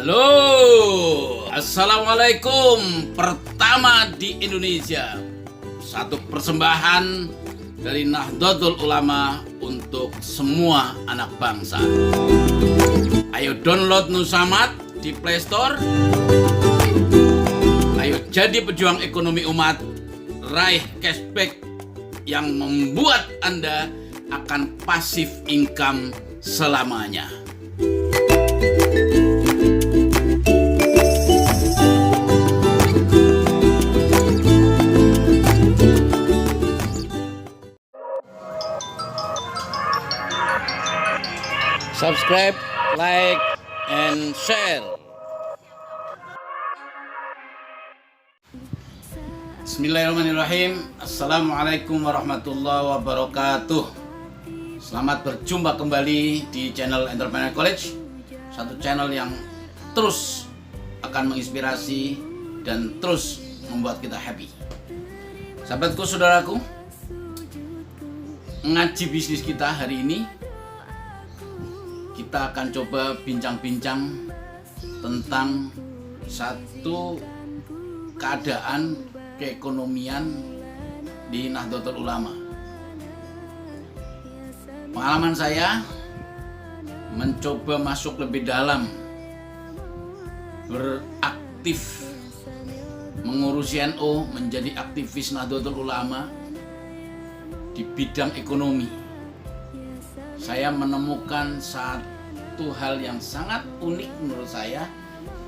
Halo, Assalamualaikum. Pertama di Indonesia, satu persembahan dari Nahdlatul Ulama untuk semua anak bangsa. Ayo download Nusamat di Play Store. Ayo jadi pejuang ekonomi umat, raih cashback yang membuat Anda akan pasif income selamanya. Subscribe, like, and share. Bismillahirrahmanirrahim. Assalamualaikum warahmatullahi wabarakatuh. Selamat berjumpa kembali di channel Entrepreneur College, satu channel yang terus akan menginspirasi dan terus membuat kita happy. Sahabatku, saudaraku, ngaji bisnis kita hari ini kita akan coba bincang-bincang tentang satu keadaan keekonomian di Nahdlatul Ulama. Pengalaman saya mencoba masuk lebih dalam, beraktif mengurusi NU, menjadi aktivis Nahdlatul Ulama di bidang ekonomi. Saya menemukan satu hal yang sangat unik menurut saya,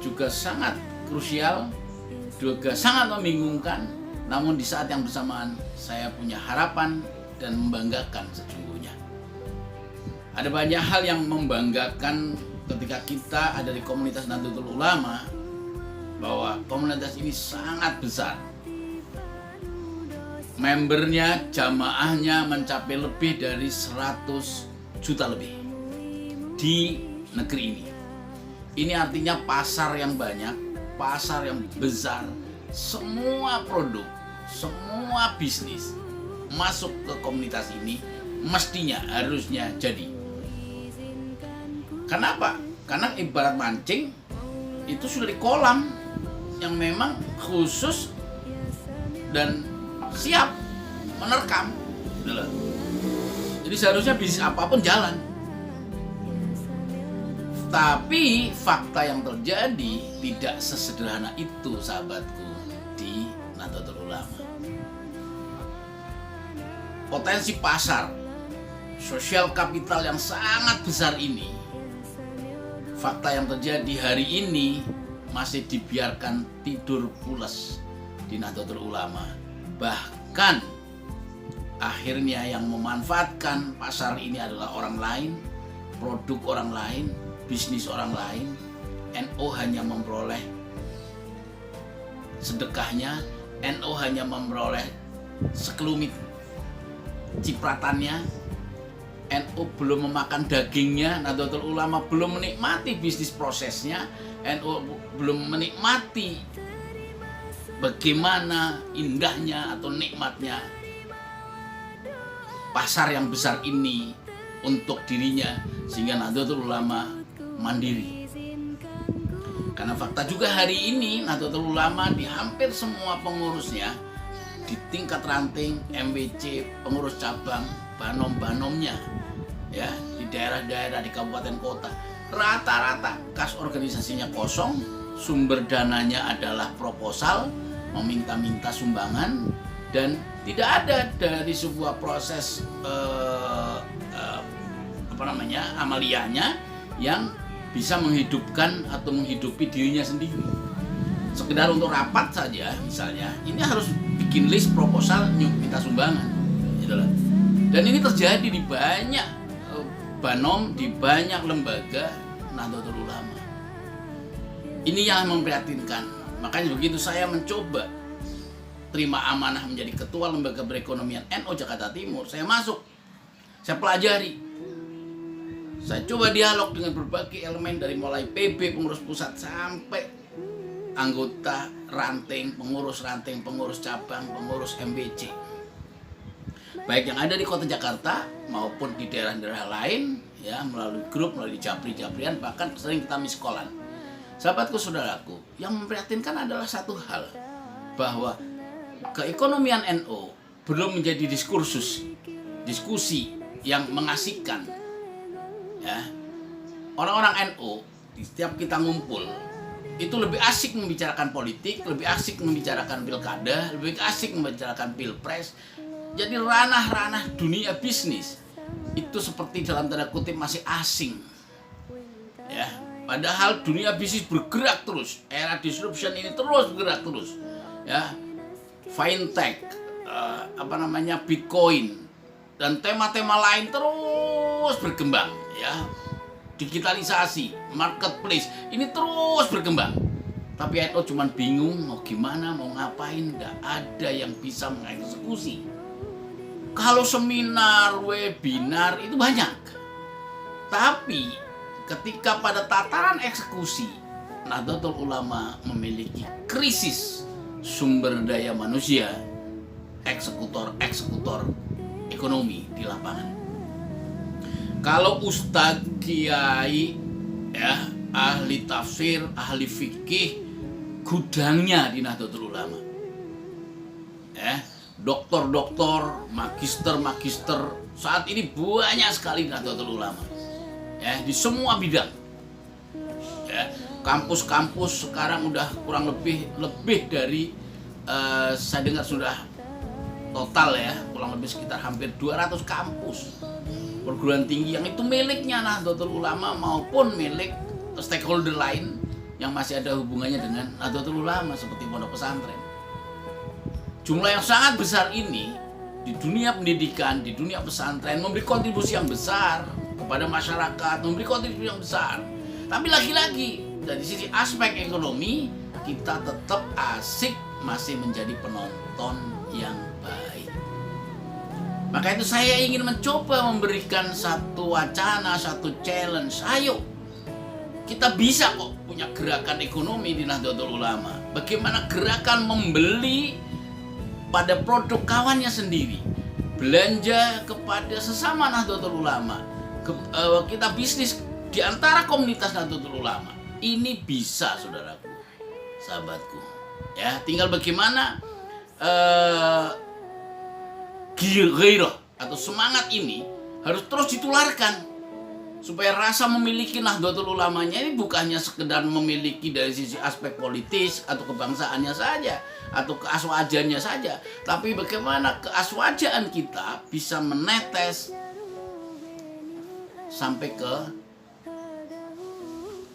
juga sangat krusial, juga sangat membingungkan. Namun di saat yang bersamaan saya punya harapan dan membanggakan sesungguhnya. Ada banyak hal yang membanggakan ketika kita ada di komunitas Nahdlatul Ulama, bahwa komunitas ini sangat besar. Membernya, jamaahnya mencapai lebih dari 100 juta lebih di negeri ini. Ini artinya pasar yang banyak, pasar yang besar. Semua produk, semua bisnis masuk ke komunitas ini mestinya, harusnya jadi. Kenapa? Karena ibarat mancing itu sudah di kolam yang memang khusus dan siap menerkam. Jadi seharusnya bisnis apapun jalan. Tapi fakta yang terjadi tidak sesederhana itu, sahabatku, di Nahdlatul Ulama. Potensi pasar, sosial kapital yang sangat besar ini, fakta yang terjadi hari ini masih dibiarkan tidur pulas di Nahdlatul Ulama. Bahkan akhirnya yang memanfaatkan pasar ini adalah orang lain, produk orang lain, bisnis orang lain. NU hanya memperoleh sedekahnya, NU hanya memperoleh sekelumit cipratannya, NU belum memakan dagingnya, Nahdlatul Ulama belum menikmati bisnis prosesnya, NU belum menikmati bagaimana indahnya atau nikmatnya pasar yang besar ini untuk dirinya, sehingga Nahdlatul Ulama mandiri. Karena fakta juga hari ini Nahdlatul Ulama di hampir semua pengurusnya, di tingkat ranting, MWC, pengurus cabang, banom-banomnya, ya, di daerah-daerah, di kabupaten kota, rata-rata kas organisasinya kosong, sumber dananya adalah proposal, meminta-minta sumbangan, dan tidak ada dari sebuah proses amaliyahnya yang bisa menghidupkan atau menghidupi dirinya sendiri. Sekedar untuk rapat saja misalnya, ini harus bikin list proposal, minta sumbangan, gitu lah. Dan ini terjadi di banyak banom, di banyak lembaga Nahdlatul Ulama. Ini yang memprihatinkan. Makanya begitu saya mencoba terima amanah menjadi ketua lembaga perekonomian NU Jakarta Timur, saya masuk, saya pelajari, saya coba dialog dengan berbagai elemen, dari mulai PB, pengurus pusat, sampai anggota ranting, pengurus cabang, pengurus MBC, baik yang ada di kota Jakarta maupun di daerah-daerah lain, ya, melalui grup, melalui japri-japrian, bahkan sering kita miskolan. Sahabatku, saudaraku, yang memprihatinkan adalah satu hal, bahwa keekonomian NU belum menjadi diskusi yang mengasihkan. Ya, orang-orang NU setiap kita ngumpul itu lebih asik membicarakan politik, lebih asik membicarakan pilkada, lebih asik membicarakan pilpres. Jadi ranah-ranah dunia bisnis itu seperti dalam tanda kutip masih asing. Ya, padahal dunia bisnis bergerak terus, era disruption ini terus bergerak terus. Ya, fintech, Bitcoin dan tema-tema lain terus berkembang. Ya, digitalisasi, marketplace ini terus berkembang. Tapi NU cuman bingung mau gimana, mau ngapain, nggak ada yang bisa mengeksekusi. Kalau seminar, webinar itu banyak, tapi ketika pada tataran eksekusi, Nahdlatul Ulama memiliki krisis sumber daya manusia, eksekutor ekonomi di lapangan. Kalau ustadz, kiai, ya, ahli tafsir, ahli fikih, gudangnya di Nahdlatul Ulama. Ya, doktor-doktor, magister saat ini banyak sekali di Nahdlatul Ulama. Ya, di semua bidang. Ya, kampus-kampus sekarang udah kurang lebih dari saya dengar sudah total ya, kurang lebih sekitar hampir 200 kampus perguruan tinggi yang itu miliknya Nahdlatul Ulama maupun milik stakeholder lain yang masih ada hubungannya dengan Nahdlatul Ulama seperti pondok pesantren. Jumlah yang sangat besar ini di dunia pendidikan, di dunia pesantren memberi kontribusi yang besar kepada masyarakat, memberi kontribusi yang besar. Tapi lagi-lagi dari sisi aspek ekonomi kita tetap asik masih menjadi penonton yang baik. Maka itu saya ingin mencoba memberikan satu wacana, satu challenge. Ayo, kita bisa kok punya gerakan ekonomi di Nahdlatul Ulama. Bagaimana gerakan membeli pada produk kawannya sendiri, belanja kepada sesama Nahdlatul Ulama, kita bisnis di antara komunitas Nahdlatul Ulama. Ini bisa, saudaraku, sahabatku. Ya, tinggal bagaimana gairah atau semangat ini harus terus ditularkan supaya rasa memiliki Nahdlatul Ulamanya ini bukannya sekedar memiliki dari sisi aspek politis atau kebangsaannya saja atau keaswajannya saja, tapi bagaimana keaswajaan kita bisa menetes sampai ke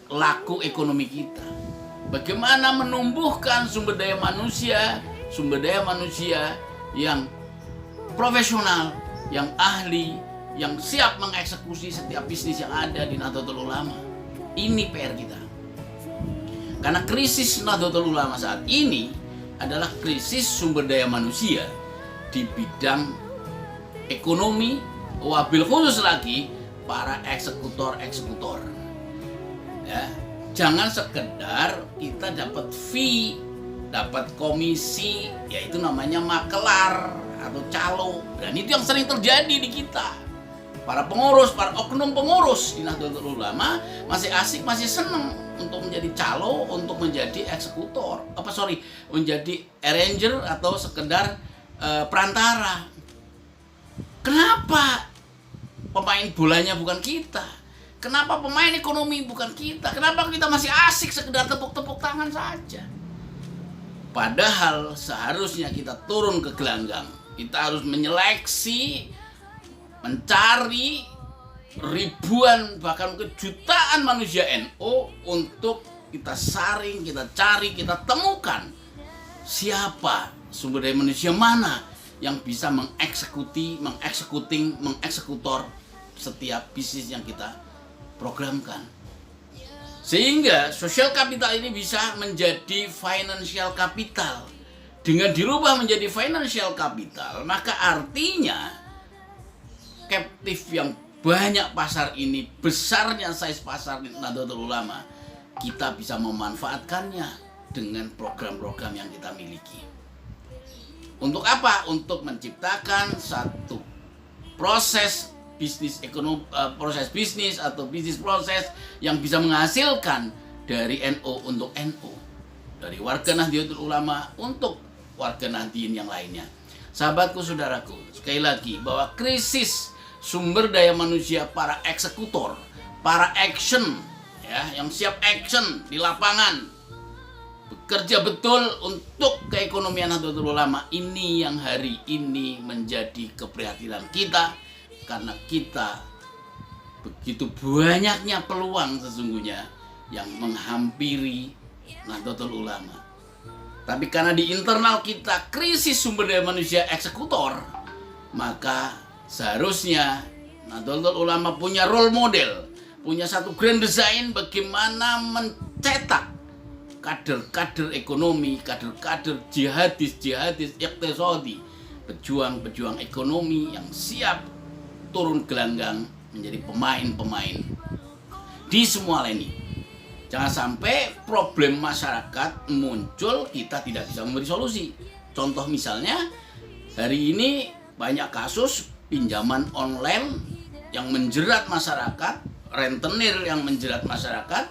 laku ekonomi kita. Bagaimana menumbuhkan sumber daya manusia yang profesional, yang ahli, yang siap mengeksekusi setiap bisnis yang ada di Nahdlatul Ulama. Ini PR kita. Karena krisis Nahdlatul Ulama saat ini adalah krisis sumber daya manusia di bidang ekonomi, wabil khusus lagi para eksekutor. Ya, jangan sekedar kita dapat fee, dapat komisi, yaitu namanya makelar atau calo. Dan itu yang sering terjadi di kita. Para oknum pengurus di Nahdlatul Ulama masih asik, masih senang untuk menjadi calo, untuk menjadi eksekutor. Menjadi arranger atau sekedar perantara. Kenapa pemain bolanya bukan kita? Kenapa pemain ekonomi bukan kita? Kenapa kita masih asik sekedar tepuk-tepuk tangan saja? Padahal seharusnya kita turun ke gelanggang. Kita harus menyeleksi, mencari ribuan bahkan jutaan manusia NU untuk kita saring, kita cari, kita temukan siapa sumber daya manusia mana yang bisa mengeksekutor setiap bisnis yang kita programkan. Sehingga social capital ini bisa menjadi financial capital. Dengan dirubah menjadi financial capital, maka artinya captive yang banyak pasar ini, besarnya size pasar Nahdlatul Ulama, kita bisa memanfaatkannya dengan program-program yang kita miliki. Untuk apa? Untuk menciptakan satu proses bisnis ekonomi, proses bisnis atau bisnis proses yang bisa menghasilkan dari NU untuk NU, dari warga Nahdlatul Ulama untuk warga Nahdliyin yang lainnya. Sahabatku, saudaraku, sekali lagi bahwa krisis sumber daya manusia para eksekutor, para action, yang siap action di lapangan, bekerja betul untuk keekonomian Nahdlatul Ulama, ini yang hari ini menjadi keprihatinan kita, karena kita begitu banyaknya peluang sesungguhnya yang menghampiri Nahdlatul Ulama. Tapi karena di internal kita krisis sumber daya manusia eksekutor, maka seharusnya Nahdlatul Ulama punya role model, punya satu grand design bagaimana mencetak kader-kader ekonomi, kader-kader jihadis iqtisadi, pejuang-pejuang ekonomi yang siap turun gelanggang menjadi pemain-pemain di semua lini. Jangan sampai problem masyarakat muncul kita tidak bisa memberi solusi. Contoh misalnya, hari ini banyak kasus pinjaman online yang menjerat masyarakat, rentenir yang menjerat masyarakat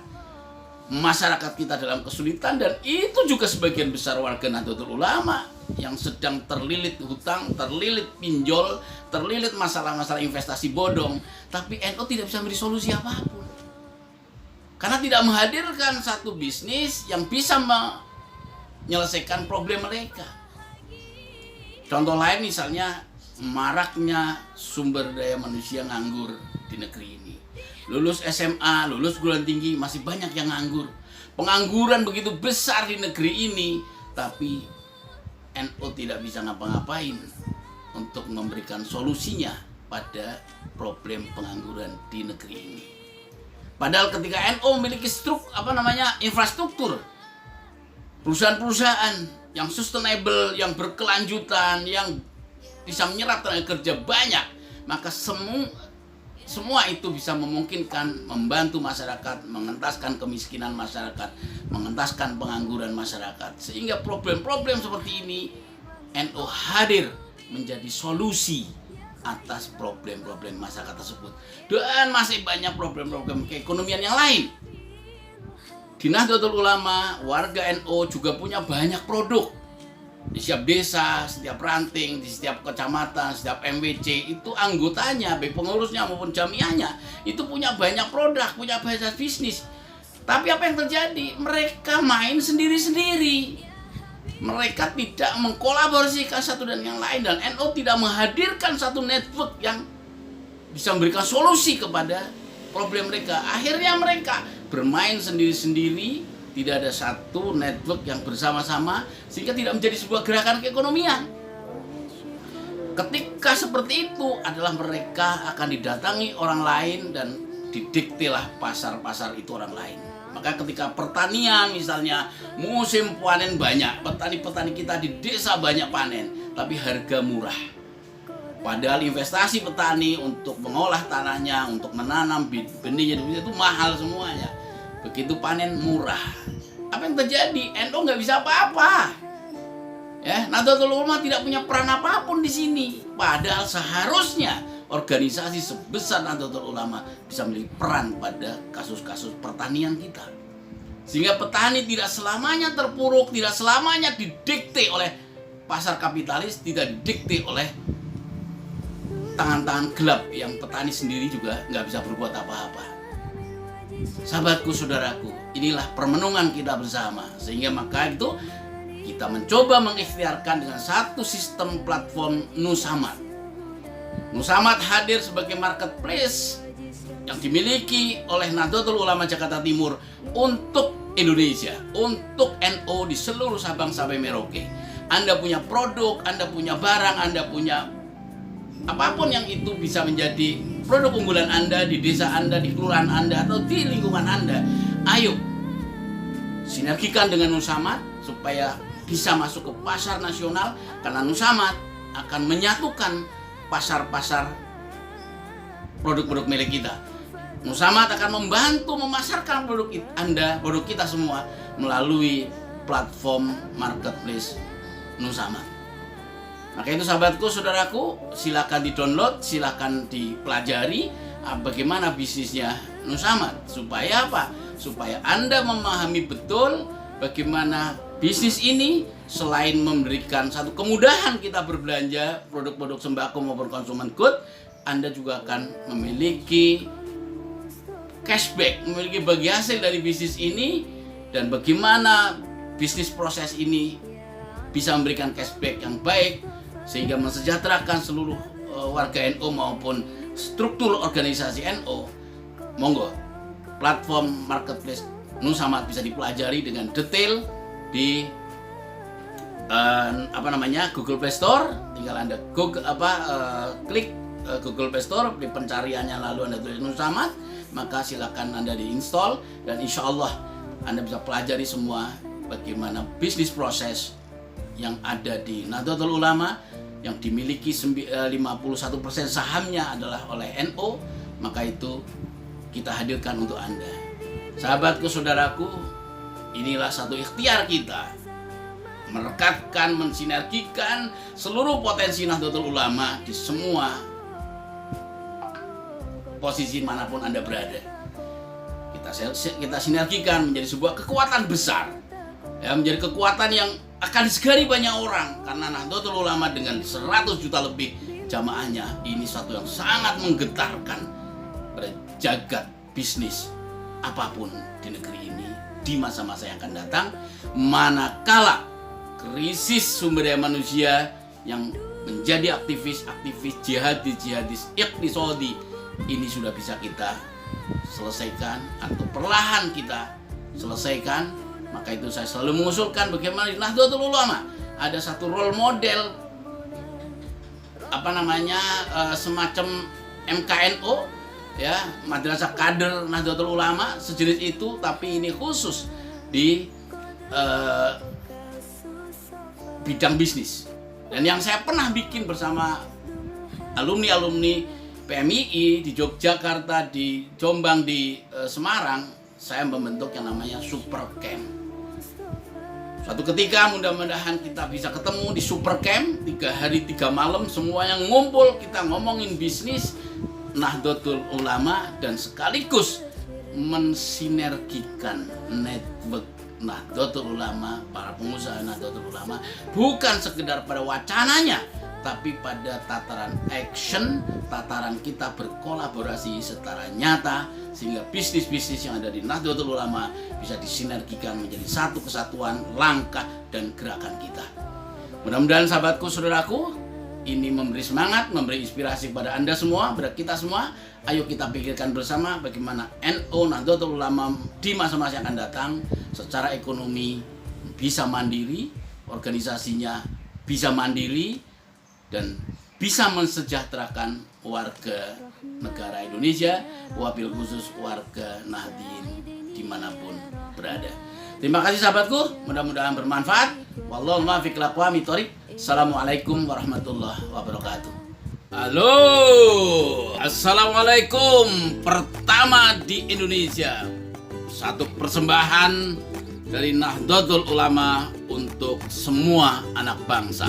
kita dalam kesulitan, dan itu juga sebagian besar warga Nahdlatul Ulama yang sedang terlilit hutang, terlilit pinjol, terlilit masalah-masalah investasi bodong, tapi NU tidak bisa memberi solusi apapun. Karena tidak menghadirkan satu bisnis yang bisa menyelesaikan problem mereka. Contoh lain misalnya maraknya sumber daya manusia nganggur di negeri ini. Lulus SMA, lulus perguruan tinggi, masih banyak yang nganggur. Pengangguran begitu besar di negeri ini, tapi NU tidak bisa ngapa-ngapain untuk memberikan solusinya pada problem pengangguran di negeri ini. Padahal ketika NU memiliki infrastruktur, perusahaan-perusahaan yang sustainable, yang berkelanjutan, yang bisa menyerap tenaga kerja banyak, maka semua itu bisa memungkinkan membantu masyarakat, mengentaskan kemiskinan masyarakat, mengentaskan pengangguran masyarakat. Sehingga problem-problem seperti ini NU hadir menjadi solusi atas problem-problem masyarakat tersebut. Dan masih banyak problem-problem keekonomian yang lain. Di Nahdlatul Ulama, warga NU juga punya banyak produk. Di setiap desa, setiap ranting, di setiap kecamatan, setiap MWC, itu anggotanya, baik pengurusnya maupun jamiahnya, itu punya banyak produk, punya banyak bisnis. Tapi apa yang terjadi? Mereka main sendiri-sendiri. Mereka tidak mengkolaborasikan satu dan yang lain, dan NU tidak menghadirkan satu network yang bisa memberikan solusi kepada problem mereka. Akhirnya mereka bermain sendiri-sendiri, tidak ada satu network yang bersama-sama, sehingga tidak menjadi sebuah gerakan keekonomian. Ketika seperti itu adalah mereka akan didatangi orang lain dan didiktelah pasar-pasar itu orang lain. Maka ketika pertanian misalnya musim panen banyak, petani-petani kita di desa banyak panen, tapi harga murah. Padahal investasi petani untuk mengolah tanahnya, untuk menanam benihnya itu mahal semuanya. Begitu panen murah, apa yang terjadi? NU nggak bisa apa-apa. Nahdlatul Ulama tidak punya peran apapun di sini. Padahal seharusnya organisasi sebesar Nahdlatul Ulama bisa memiliki peran pada kasus-kasus pertanian kita. Sehingga petani tidak selamanya terpuruk, tidak selamanya didikte oleh pasar kapitalis, tidak didikte oleh tangan-tangan gelap yang petani sendiri juga nggak bisa berbuat apa-apa. Sahabatku, saudaraku, inilah permenungan kita bersama. Sehingga maka itu kita mencoba mengikhtiarkan dengan satu sistem platform Nusamat. Nusamat hadir sebagai marketplace yang dimiliki oleh Nahdlatul Ulama Jakarta Timur untuk Indonesia, untuk NU di seluruh Sabang sampai Merauke. Anda punya produk, Anda punya barang, Anda punya apapun yang itu bisa menjadi produk unggulan Anda di desa Anda, di kelurahan Anda, atau di lingkungan Anda. Ayo sinergikan dengan Nusamat supaya bisa masuk ke pasar nasional, karena Nusamat akan menyatukan pasar-pasar produk-produk milik kita. Nusamat akan membantu memasarkan produk Anda, produk kita semua melalui platform marketplace Nusamat. Maka itu sahabatku, saudaraku, silakan di-download, silakan dipelajari, bagaimana bisnisnya Nusamat. Supaya apa? Supaya Anda memahami betul bagaimana bisnis ini selain memberikan satu kemudahan kita berbelanja produk-produk sembako maupun consumer good, Anda juga akan memiliki cashback, memiliki bagi hasil dari bisnis ini, dan bagaimana bisnis proses ini bisa memberikan cashback yang baik sehingga mensejahterakan seluruh warga NU maupun struktur organisasi NU. Monggo, platform marketplace Nusamat bisa dipelajari dengan detail di Google Play Store. Tinggal Anda klik Google Play Store, di pencariannya lalu Anda tulis Nusamat, maka silakan Anda diinstal, dan insya Allah Anda bisa pelajari semua bagaimana bisnis proses yang ada di Nahdlatul Ulama yang dimiliki 51% sahamnya adalah oleh NU. Maka itu kita hadirkan untuk Anda. Sahabatku, saudaraku, inilah satu ikhtiar kita merekatkan, mensinergikan seluruh potensi Nahdlatul Ulama di semua posisi manapun Anda berada. Kita sinergikan menjadi sebuah kekuatan besar, ya, menjadi kekuatan yang akan disegari banyak orang, karena Nahdlatul Ulama dengan 100 juta lebih jamaahnya ini satu yang sangat menggetarkan pada jagat bisnis apapun di negeri ini di masa-masa yang akan datang, manakala krisis sumber daya manusia yang menjadi aktivis jihadis iqtisadi ini sudah bisa kita selesaikan atau perlahan kita selesaikan. Maka itu saya selalu mengusulkan bagaimana di Nahdlatul Ulama ada satu role model semacam MKNO, ya, Madrasah Kader Nahdlatul Ulama sejenis itu, tapi ini khusus di bidang bisnis. Dan yang saya pernah bikin bersama alumni PMII di Yogyakarta, di Jombang, di Semarang, saya membentuk yang namanya Super Camp. Suatu ketika mudah-mudahan kita bisa ketemu di Super Camp 3 hari 3 malam, semua yang ngumpul, kita ngomongin bisnis Nahdlatul Ulama dan sekaligus mensinergikan network Nahdlatul Ulama, para pengusaha Nahdlatul Ulama, bukan sekedar pada wacananya, tapi pada tataran action, tataran kita berkolaborasi secara nyata, sehingga bisnis-bisnis yang ada di Nahdlatul Ulama bisa disinergikan menjadi satu kesatuan langkah dan gerakan kita. Mudah-mudahan sahabatku, saudaraku, ini memberi semangat, memberi inspirasi pada Anda semua, pada kita semua. Ayo kita pikirkan bersama bagaimana NU Nahdlatul Ulama di masa-masa yang akan datang secara ekonomi bisa mandiri, organisasinya bisa mandiri, dan bisa mensejahterakan warga negara Indonesia, wabil khusus warga Nahdien dimanapun berada. Terima kasih sahabatku, mudah-mudahan bermanfaat. Wallahu muwaffiq ila aqwamit thoriq. Assalamualaikum warahmatullahi wabarakatuh. Halo, assalamualaikum. Pertama di Indonesia, satu persembahan dari Nahdlatul Ulama untuk semua anak bangsa.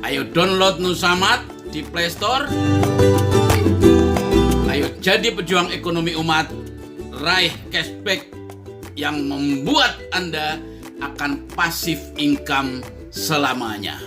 Ayo download Nusamat di Play Store. Ayo jadi pejuang ekonomi umat, raih cashback yang membuat Anda akan pasif income selamanya.